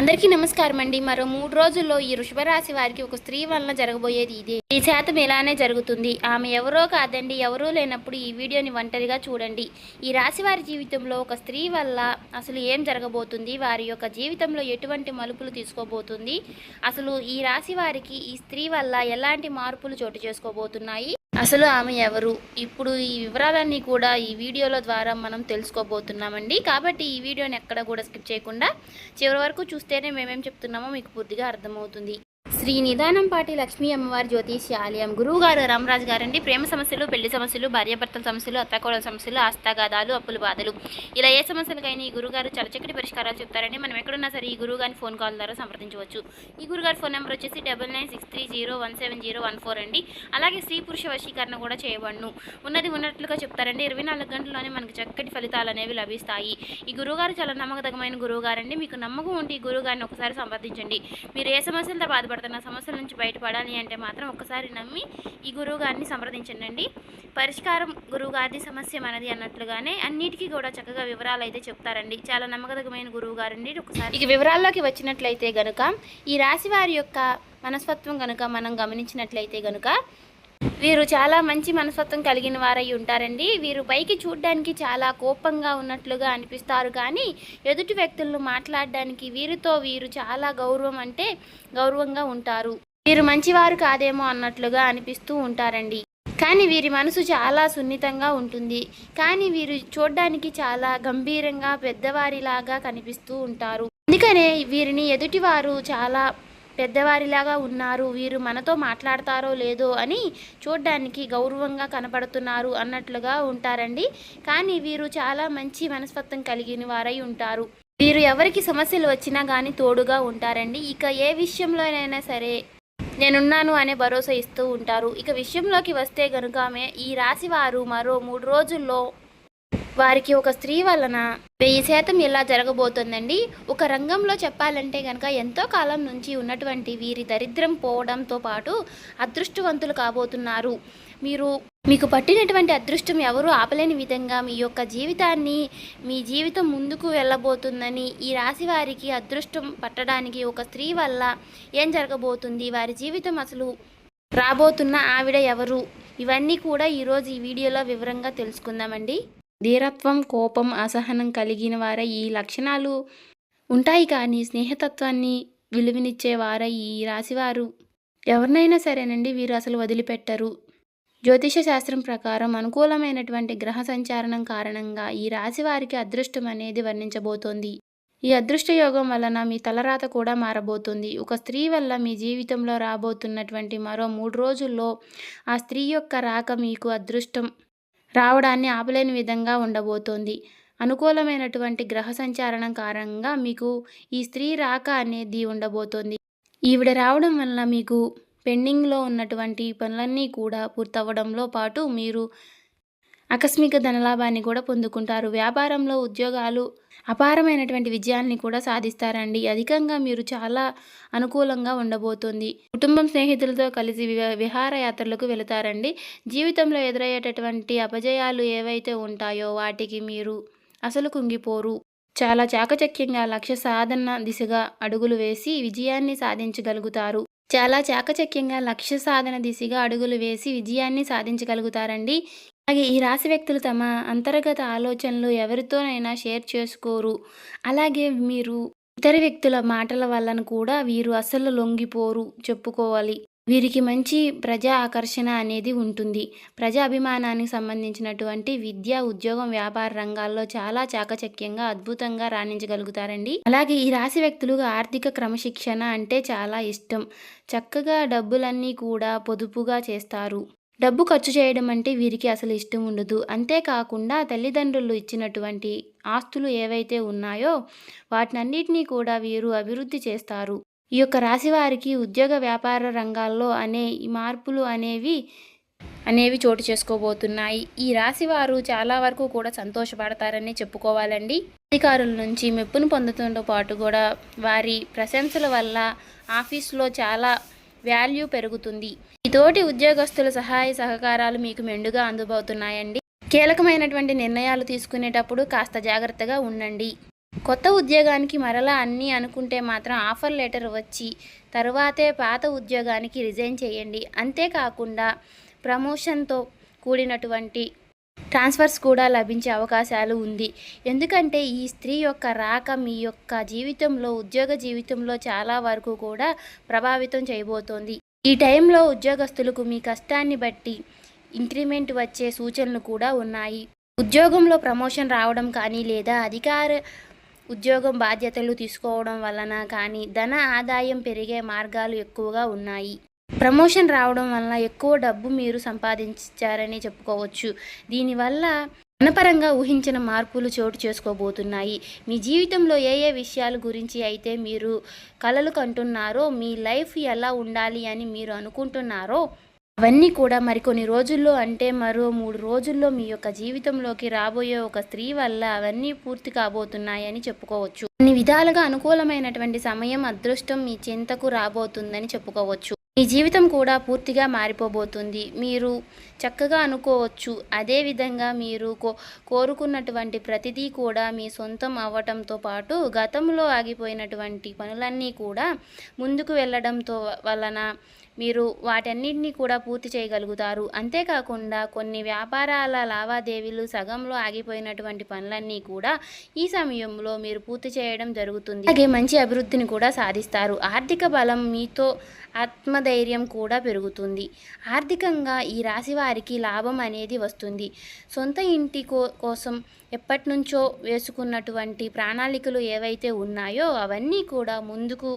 అందరికీ నమస్కారం అండి. మరో 3 రోజుల్లో ఈ వృషభ రాశి వారికి ఒక స్త్రీ వలన జరగబోయేది ఇదే. ఈ శాతం ఇలానే జరుగుతుంది. ఆమె ఎవరో కాదండి. ఎవరూ లేనప్పుడు ఈ వీడియోని ఒంటరిగా చూడండి. ఈ రాశి వారి జీవితంలో ఒక స్త్రీ వల్ల అసలు ఏం జరగబోతుంది, వారి యొక్క జీవితంలో ఎటువంటి మలుపులు తీసుకోబోతుంది, అసలు ఈ రాశి వారికి ఈ స్త్రీ వల్ల ఎలాంటి మార్పులు చోటు చేసుకోబోతున్నాయి, అసలు ఆమె ఎవరు, ఇప్పుడు ఈ వివరాలన్నీ కూడా ఈ వీడియోల ద్వారా మనం తెలుసుకోబోతున్నామండి. కాబట్టి ఈ వీడియోని ఎక్కడ కూడా స్కిప్ చేయకుండా చివరి వరకు చూస్తేనే మేమేం చెప్తున్నామో మీకు పూర్తిగా అర్థమవుతుంది. శ్రీ నిదానంపాటి లక్ష్మీ అమ్మవారి జ్యోతిష్య ఆలయం గురువుగారు రామరాజు గారండి. ప్రేమ సమస్యలు, పెళ్లి సమస్యలు, భార్యాభర్తల సమస్యలు, అత్తకోడల సమస్యలు, ఆస్తాగాదాలు, అప్పుల బాధలు, ఇలా ఏ సమస్యలకైనా ఈ గురుగారు చాలా చక్కటి పరిష్కారాలు చెప్తారండి. మనం ఎక్కడున్నా సరే ఈ గురువుగారిని ఫోన్ కాల్ ద్వారా సంప్రదించవచ్చు. ఈ గురుగారి ఫోన్ నెంబర్ వచ్చేసి 9963017014 అండి. అలాగే స్త్రీ పురుష వశీకరణ కూడా చేయబడును. ఉన్నది ఉన్నట్లుగా చెప్తారండి. 24 గంటల్లోనే మనకు చక్కటి ఫలితాలు అనేవి లభిస్తాయి. ఈ గురువుగారు చాలా నమ్మకదగమైన గురువుగారండి. మీకు నమ్మకం ఉంటే ఈ గురువుగారిని ఒకసారి సంప్రదించండి. మీరు ఏ సమస్యలతో బాధపడుతున్నారు, సమస్యల నుంచి బయటపడాలి అంటే మాత్రం ఒక్కసారి నమ్మి ఈ గురువు గారిని సంప్రదించండి. పరిష్కారం గురువు గారిది, సమస్య మనది అన్నట్లుగానే అన్నిటికీ కూడా చక్కగా వివరాలు అయితే చెప్తారండి. చాలా నమ్మకదగమైన గురువు గారండి. ఒకసారి ఇక వివరాల్లోకి వచ్చినట్లయితే గనుక ఈ రాశి వారి యొక్క మనస్తత్వం కనుక మనం గమనించినట్లయితే గనుక వీరు చాలా మంచి మనస్తత్వం కలిగిన వారై ఉంటారండి. వీరు పైకి చూడడానికి చాలా కోపంగా ఉన్నట్లుగా అనిపిస్తారు, కానీ ఎదుటి వ్యక్తులను మాట్లాడడానికి వీరితో వీరు చాలా గౌరవంగా ఉంటారు. వీరు మంచివారు కాదేమో అన్నట్లుగా అనిపిస్తూ ఉంటారండి. కానీ వీరి మనసు చాలా సున్నితంగా ఉంటుంది. కానీ వీరు చూడడానికి చాలా గంభీరంగా పెద్దవారిలాగా కనిపిస్తూ ఉంటారు. అందుకనే వీరిని ఎదుటివారు చాలా పెద్దవారిలాగా ఉన్నారు, వీరు మనతో మాట్లాడతారో లేదో అని చూడ్డానికి గౌరవంగా కనపడుతున్నారు అన్నట్లుగా ఉంటారండి. కానీ వీరు చాలా మంచి మనస్తత్వం కలిగిన వారై ఉంటారు. వీరు ఎవరికి సమస్యలు వచ్చినా కానీ తోడుగా ఉంటారండి. ఇక ఏ విషయంలోనైనా సరే నేనున్నాను అనే భరోసా ఇస్తూ ఉంటారు. ఇక విషయంలోకి వస్తే గనుక ఈ రాశి వారు మరో 3 రోజుల్లో వారికి ఒక స్త్రీ వలన 1000% ఇలా జరగబోతుందండి. ఒక రంగంలో చెప్పాలంటే కనుక ఎంతో కాలం నుంచి ఉన్నటువంటి వీరి దరిద్రం పోవడంతో పాటు అదృష్టవంతులు కాబోతున్నారు. మీకు పట్టినటువంటి అదృష్టం ఎవరు ఆపలేని విధంగా మీ జీవితం ముందుకు వెళ్ళబోతుందని, ఈ రాశి వారికి అదృష్టం పట్టడానికి ఒక స్త్రీ వల్ల ఏం జరగబోతుంది, వారి జీవితం అసలు రాబోతున్న ఆవిడ ఎవరు, ఇవన్నీ కూడా ఈరోజు ఈ వీడియోలో వివరంగా తెలుసుకుందామండి. ధీరత్వం, కోపం, అసహనం కలిగిన వారై ఈ లక్షణాలు ఉంటాయి, కానీ స్నేహతత్వాన్ని విలువనిచ్చేవారై ఈ రాశివారు ఎవరినైనా సరేనండి వీరు అసలు వదిలిపెట్టరు. జ్యోతిష శాస్త్రం ప్రకారం అనుకూలమైనటువంటి గ్రహ సంచారణం కారణంగా ఈ రాశి వారికి అదృష్టం అనేది వర్ణించబోతోంది. ఈ అదృష్ట యోగం వలన మీ తలరాత కూడా మారబోతుంది. ఒక స్త్రీ వల్ల మీ జీవితంలో రాబోతున్నటువంటి మరో 3 రోజుల్లో ఆ స్త్రీ యొక్క రాక మీకు అదృష్టం రావడాన్ని ఆపలేని విధంగా ఉండబోతోంది. అనుకూలమైనటువంటి గ్రహ సంచారణం కారణంగా మీకు ఈ స్త్రీ రాక అనేది ఉండబోతోంది. ఈవిడ రావడం వల్ల మీకు పెండింగ్లో ఉన్నటువంటి పనులన్నీ కూడా పూర్తవడంలో పాటు మీరు ఆకస్మిక ధనలాభాన్ని కూడా పొందుకుంటారు. వ్యాపారంలో ఉద్యోగాలు అపారమైనటువంటి విజయాల్ని కూడా సాధిస్తారండి. అధికంగా మీరు చాలా అనుకూలంగా ఉండబోతుంది. కుటుంబం, స్నేహితులతో కలిసి విహారయాత్రలకు వెళతారండి. జీవితంలో ఎదురయ్యేటటువంటి అపజయాలు ఏవైతే ఉంటాయో వాటికి మీరు అసలు కుంగిపోరు. చాలా చాకచక్యంగా లక్ష్య సాధన దిశగా అడుగులు వేసి విజయాన్ని సాధించగలుగుతారండి. అలాగే ఈ రాశి వ్యక్తులు తమ అంతర్గత ఆలోచనలు ఎవరితోనైనా షేర్ చేసుకోరు. అలాగే మీరు ఇతర వ్యక్తుల మాటల వలన కూడా వీరు అసలు లొంగిపోరు చెప్పుకోవాలి. వీరికి మంచి ప్రజా ఆకర్షణ అనేది ఉంటుంది. ప్రజా అభిమానానికి సంబంధించినటువంటి విద్య, ఉద్యోగం, వ్యాపార రంగాల్లో చాలా చాకచక్యంగా అద్భుతంగా రాణించగలుగుతారండి. అలాగే ఈ రాశి వ్యక్తులకు ఆర్థిక క్రమశిక్షణ అంటే చాలా ఇష్టం. చక్కగా డబ్బులన్నీ కూడా పొదుపుగా చేస్తారు. డబ్బు ఖర్చు చేయడం అంటే వీరికి అసలు ఇష్టం ఉండదు. అంతేకాకుండా తల్లిదండ్రులు ఇచ్చినటువంటి ఆస్తులు ఏవైతే ఉన్నాయో వాటినన్నిటినీ కూడా వీరు అభివృద్ధి చేస్తారు. ఈ యొక్క రాశి వారికి ఉద్యోగ, వ్యాపార రంగాల్లో ఈ మార్పులు అనేవి చోటు చేసుకోబోతున్నాయి. ఈ రాశి వారు చాలా వరకు కూడా సంతోషపడతారని చెప్పుకోవాలండి. అధికారుల నుంచి మెప్పును పొందడంతో పాటు కూడా వారి ప్రశంసల వల్ల ఆఫీసులో చాలా వాల్యూ పెరుగుతుంది. ఈ తోటి ఉద్యోగస్తుల సహాయ సహకారాలు మీకు మెండుగా అందుబోతున్నాయండి. కీలకమైనటువంటి నిర్ణయాలు తీసుకునేటప్పుడు కాస్త జాగ్రత్తగా ఉండండి. కొత్త ఉద్యోగానికి మరలా అన్నీ అనుకుంటే మాత్రం ఆఫర్ లెటర్ వచ్చి తరువాతే పాత ఉద్యోగానికి రిజైన్ చేయండి. అంతేకాకుండా ప్రమోషన్తో కూడినటువంటి ట్రాన్స్ఫర్స్ కూడా లభించే అవకాశాలు ఉంది. ఎందుకంటే ఈ స్త్రీ యొక్క రాక మీ యొక్క జీవితంలో, ఉద్యోగ జీవితంలో చాలా వరకు కూడా ప్రభావితం చేయబోతోంది. ఈ టైంలో ఉద్యోగస్తులకు మీ కష్టాన్ని బట్టి ఇంక్రిమెంట్ వచ్చే సూచనలు కూడా ఉన్నాయి. ఉద్యోగంలో ప్రమోషన్ రావడం కానీ లేదా అధికార ఉద్యోగం బాధ్యతలు తీసుకోవడం వలన కానీ ధన ఆదాయం పెరిగే మార్గాలు ఎక్కువగా ఉన్నాయి. ప్రమోషన్ రావడం వలన ఎక్కువ డబ్బు మీరు సంపాదించారని చెప్పుకోవచ్చు. దీనివల్ల ధనపరంగా ఊహించిన మార్పులు చోటు చేసుకోబోతున్నాయి. మీ జీవితంలో ఏ ఏ విషయాల గురించి అయితే మీరు కలలు కంటున్నారో, మీ లైఫ్ ఎలా ఉండాలి అని మీరు అనుకుంటున్నారో అవన్నీ కూడా మరికొన్ని రోజుల్లో, అంటే మరో 3 రోజుల్లో మీ యొక్క జీవితంలోకి రాబోయే ఒక స్త్రీ వల్ల అవన్నీ పూర్తి కాబోతున్నాయని చెప్పుకోవచ్చు. అన్ని విధాలుగా అనుకూలమైనటువంటి సమయం, అదృష్టం మీ చెంతకు రాబోతుందని చెప్పుకోవచ్చు. మీ జీవితం కూడా పూర్తిగా మారిపోబోతుంది. మీరు చక్కగా అనుకోవచ్చు. అదేవిధంగా మీరు కోరుకున్నటువంటి ప్రతిదీ కూడా మీ సొంతం అవ్వటంతో పాటు గతంలో ఆగిపోయినటువంటి పనులన్నీ కూడా ముందుకు వెళ్ళడంతో వలన మీరు వాటన్నిటినీ కూడా పూర్తి చేయగలుగుతారు. అంతేకాకుండా కొన్ని వ్యాపారాల లావాదేవీలు సగంలో ఆగిపోయినటువంటి పనులన్నీ కూడా ఈ సమయంలో మీరు పూర్తి చేయడం జరుగుతుంది. అలాగే మంచి అభివృద్ధిని కూడా సాధిస్తారు. ఆర్థిక బలం మీతో ఆత్మధైర్యం కూడా పెరుగుతుంది. ఆర్థికంగా ఈ రాశి వారికి లాభం అనేది వస్తుంది. సొంత ఇంటి కోసం ఎప్పటి నుంచో వేసుకున్నటువంటి ప్రణాళికలు ఏవైతే ఉన్నాయో అవన్నీ కూడా ముందుకు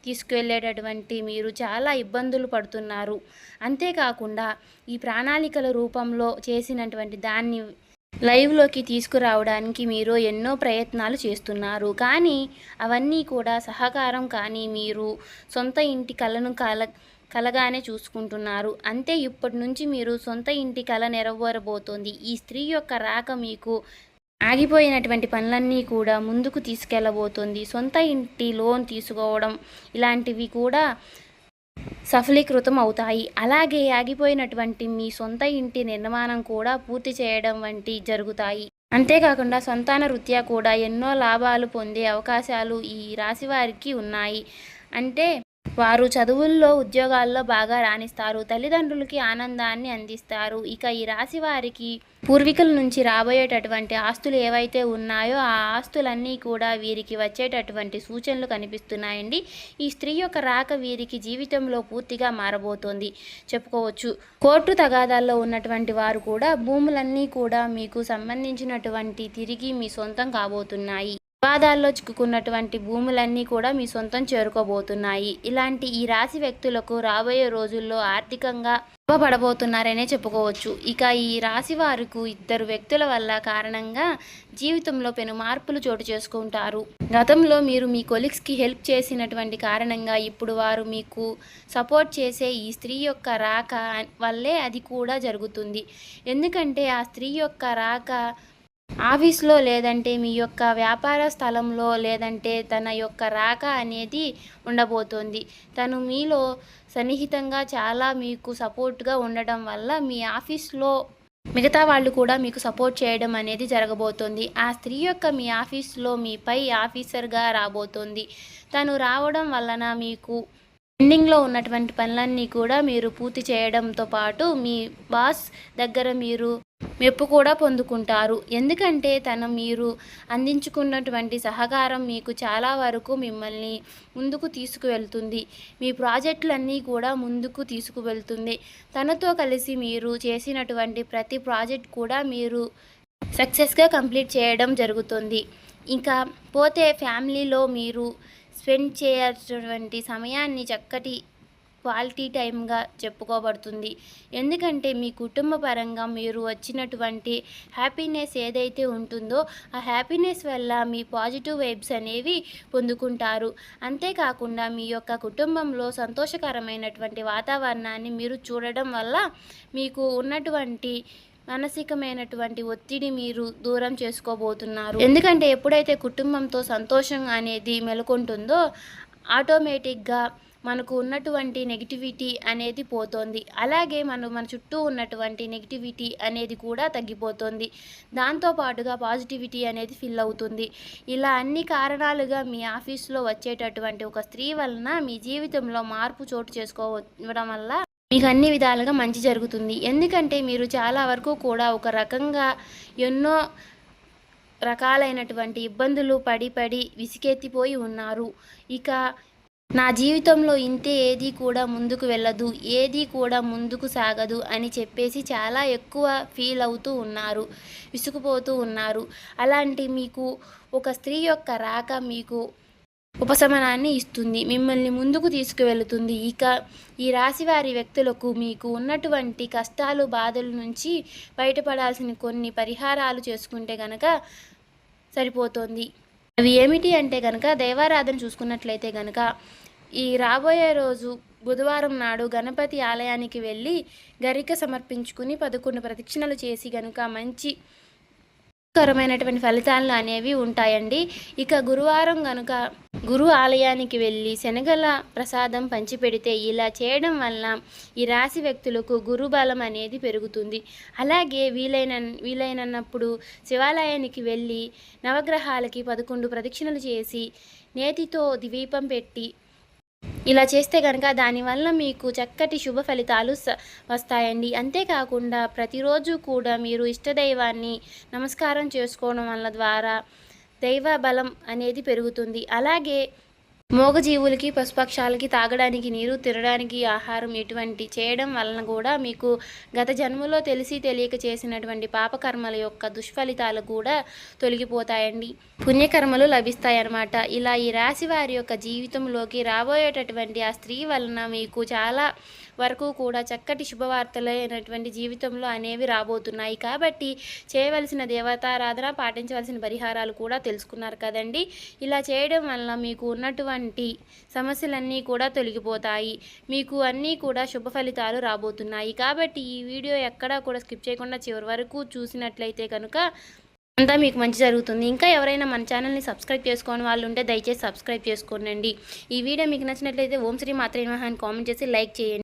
తీసుకువెళ్ళేటటువంటి మీరు చాలా ఇబ్బందులు పడుతున్నారు. అంతేకాకుండా ఈ ప్రణాళికల రూపంలో చేసినటువంటి దాన్ని లైవ్లోకి తీసుకురావడానికి మీరు ఎన్నో ప్రయత్నాలు చేస్తున్నారు. కానీ అవన్నీ కూడా సహకారం కానీ మీరు సొంత ఇంటి కలను కలగానే చూసుకుంటున్నారు. అంతే ఇప్పటి నుంచి మీరు సొంత ఇంటి కల నెరవేరబోతోంది. ఈ స్త్రీ యొక్క రాక మీకు ఆగిపోయినటువంటి పనులన్నీ కూడా ముందుకు తీసుకెళ్ళబోతుంది. సొంత ఇంటి లోన్ తీసుకోవడం ఇలాంటివి కూడా సఫలీకృతం అవుతాయి. అలాగే ఆగిపోయినటువంటి మీ సొంత ఇంటి నిర్మాణం కూడా పూర్తి చేయడం వంటి జరుగుతాయి. అంతేకాకుండా సంతాన రీత్యా కూడా ఎన్నో లాభాలు పొందే అవకాశాలు ఈ రాశి వారికి ఉన్నాయి. అంటే వారు చదువుల్లో, ఉద్యోగాల్లో బాగా రాణిస్తారు. తల్లిదండ్రులకి ఆనందాన్ని అందిస్తారు. ఇక ఈ రాశి వారికి పూర్వీకుల నుంచి రాబోయేటటువంటి ఆస్తులు ఏవైతే ఉన్నాయో ఆ ఆస్తులన్నీ కూడా వీరికి వచ్చేటటువంటి సూచనలు కనిపిస్తున్నాయండి. ఈ స్త్రీ యొక్క రాక వీరికి జీవితంలో పూర్తిగా మారబోతోంది చెప్పుకోవచ్చు. కోర్టు తగాదాల్లో ఉన్నటువంటి వారు కూడా భూములన్నీ కూడా మీకు సంబంధించినటువంటి తిరిగి మీ సొంతం కాబోతున్నాయి. వివాదాల్లో చిక్కుకున్నటువంటి భూములన్నీ కూడా మీ సొంతం చేరుకోబోతున్నాయి. ఇలాంటి ఈ రాశి వ్యక్తులకు రాబోయే రోజుల్లో ఆర్థికంగా లాభపడబోతున్నారనే చెప్పుకోవచ్చు. ఇక ఈ రాశి వారికి 2 వ్యక్తుల వల్ల కారణంగా జీవితంలో పెను మార్పులు చోటు చేసుకుంటారు. గతంలో మీరు మీ కొలీగ్స్కి హెల్ప్ చేసినటువంటి కారణంగా ఇప్పుడు వారు మీకు సపోర్ట్ చేసే ఈ స్త్రీ యొక్క రాక వల్లే అది కూడా జరుగుతుంది. ఎందుకంటే ఆ స్త్రీ యొక్క రాక ఆఫీస్లో లేదంటే మీ యొక్క వ్యాపార స్థలంలో లేదంటే తన యొక్క రాక అనేది ఉండబోతోంది. తను మీలో సన్నిహితంగా చాలా మీకు సపోర్ట్గా ఉండడం వల్ల మీ ఆఫీస్లో మిగతా వాళ్ళు కూడా మీకు సపోర్ట్ చేయడం అనేది జరగబోతోంది. ఆ స్త్రీ యొక్క మీ ఆఫీస్లో మీ పై ఆఫీసర్గా రాబోతోంది. తను రావడం వలన మీకు పెండింగ్లో ఉన్నటువంటి పనులన్నీ కూడా మీరు పూర్తి చేయడంతో పాటు మీ బాస్ దగ్గర మీరు మెప్పు కూడా పొందుకుంటారు. ఎందుకంటే మీరు అందించుకున్నటువంటి సహకారం మీకు చాలా వరకు మిమ్మల్ని ముందుకు తీసుకువెళ్తుంది. మీ ప్రాజెక్టులన్నీ కూడా ముందుకు తీసుకువెళ్తుంది. తనతో కలిసి మీరు చేసినటువంటి ప్రతి ప్రాజెక్ట్ కూడా మీరు సక్సెస్గా కంప్లీట్ చేయడం జరుగుతుంది. ఇంకా పోతే ఫ్యామిలీలో మీరు స్పెండ్ చేయాల్సినటువంటి సమయాన్ని చక్కటి క్వాలిటీ టైంగా చెప్పుకోబడుతుంది. ఎందుకంటే మీ కుటుంబ పరంగా మీరు వచ్చినటువంటి హ్యాపీనెస్ ఏదైతే ఉంటుందో ఆ హ్యాపీనెస్ వల్ల మీ పాజిటివ్ వైబ్స్ అనేవి పొందుకుంటారు. అంతేకాకుండా మీ యొక్క కుటుంబంలో సంతోషకరమైనటువంటి వాతావరణాన్ని మీరు చూడడం వల్ల మీకు ఉన్నటువంటి మానసికమైనటువంటి ఒత్తిడి మీరు దూరం చేసుకోబోతున్నారు. ఎందుకంటే ఎప్పుడైతే కుటుంబంతో సంతోషం అనేది మెలుకుంటుందో ఆటోమేటిక్గా మనకు ఉన్నటువంటి నెగిటివిటీ అనేది పోతుంది. అలాగే మన చుట్టూ ఉన్నటువంటి నెగిటివిటీ అనేది కూడా తగ్గిపోతుంది. దాంతో పాటుగా పాజిటివిటీ అనేది ఫిల్ అవుతుంది. ఇలా అన్ని కారణాలుగా మీ ఆఫీస్‌లో వచ్చేటటువంటి ఒక స్త్రీ వలన మీ జీవితంలో మార్పు చోటు చేసుకోవడం వల్ల మీకు అన్ని విధాలుగా మంచి జరుగుతుంది. ఎందుకంటే మీరు చాలా వరకు కూడా ఒక రకంగా ఎన్నో రకాలైనటువంటి ఇబ్బందులు పడి విసిగెత్తిపోయి ఉన్నారు. ఇక నా జీవితంలో ఇంతే, ఏది కూడా ముందుకు వెళ్ళదు, ఏది కూడా ముందుకు సాగదు అని చెప్పేసి చాలా ఎక్కువ ఫీల్ అవుతూ ఉన్నారు, విసుగుపోతూ ఉన్నారు. అలాంటి మీకు ఒక స్త్రీ యొక్క రాక మీకు ఉపశమనాన్ని ఇస్తుంది, మిమ్మల్ని ముందుకు తీసుకువెళుతుంది. ఇక ఈ రాశివారి వ్యక్తులకు మీకు ఉన్నటువంటి కష్టాలు, బాధల నుంచి బయటపడాల్సిన కొన్ని పరిహారాలు చేసుకుంటే గనక సరిపోతుంది. అవి ఏమిటి అంటే కనుక, దైవారాధన చూసుకున్నట్లయితే కనుక ఈ రాబోయే రోజు బుధవారం నాడు గణపతి ఆలయానికి వెళ్ళి గరిక సమర్పించుకుని 11 ప్రదక్షిణలు చేసి కనుక మంచి కరమైనటువంటి ఫలితాలు అనేవి ఉంటాయండి. ఇక గురువారం కనుక గురు ఆలయానికి వెళ్ళి శనగల ప్రసాదం పంచిపెడితే ఇలా చేయడం వల్ల ఈ రాశి వ్యక్తులకు గురు బలం అనేది పెరుగుతుంది. అలాగే వీలైనప్పుడు శివాలయానికి వెళ్ళి నవగ్రహాలకి 11 ప్రదక్షిణలు చేసి నేతితో దీపం పెట్టి ఇలా చేస్తే కనుక దానివల్ల మీకు చక్కటి శుభ ఫలితాలు వస్తాయండి. అంతేకాకుండా ప్రతిరోజు కూడా మీరు ఇష్టదైవాన్ని నమస్కారం చేసుకోవడం వల్ల ద్వారా దైవ బలం అనేది పెరుగుతుంది. అలాగే మూగజీవులకి, పశుపక్షాలకి తాగడానికి నీరు, తినడానికి ఆహారం ఇటువంటి చేయడం వలన కూడా మీకు గత జన్మలో తెలిసి తెలియక చేసినటువంటి పాపకర్మల యొక్క దుష్ఫలితాలు కూడా తొలగిపోతాయండి, పుణ్యకర్మలు లభిస్తాయన్నమాట. ఇలా ఈ రాశి వారి యొక్క జీవితంలోకి రాబోయేటటువంటి ఆ స్త్రీ వలన మీకు చాలా వరకు కూడా చక్కటి శుభవార్తలైనటువంటి జీవితంలో అనేవి రాబోతున్నాయి. కాబట్టి చేయవలసిన దేవతారాధన, పాటించవలసిన పరిహారాలు కూడా తెలుసుకున్నారు కదండి. ఇలా చేయడం వల్ల మీకు ఉన్నటువంటి సమస్యలన్నీ కూడా తొలగిపోతాయి, మీకు అన్నీ కూడా శుభ ఫలితాలు రాబోతున్నాయి. కాబట్టి ఈ వీడియో ఎక్కడా కూడా స్కిప్ చేయకుండా చివరి వరకు చూసినట్లయితే కనుక అంతా మీకు మంచి జరుగుతుంది. ఇంకా ఎవరైనా మన ఛానల్ని సబ్స్క్రైబ్ చేసుకోని వాళ్ళు ఉంటే దయచేసి సబ్స్క్రైబ్ చేసుకోండి. ఈ వీడియో మీకు నచ్చినట్లయితే ఓం శ్రీ మాత్రే నమః అని కామెంట్ చేసి లైక్ చేయండి.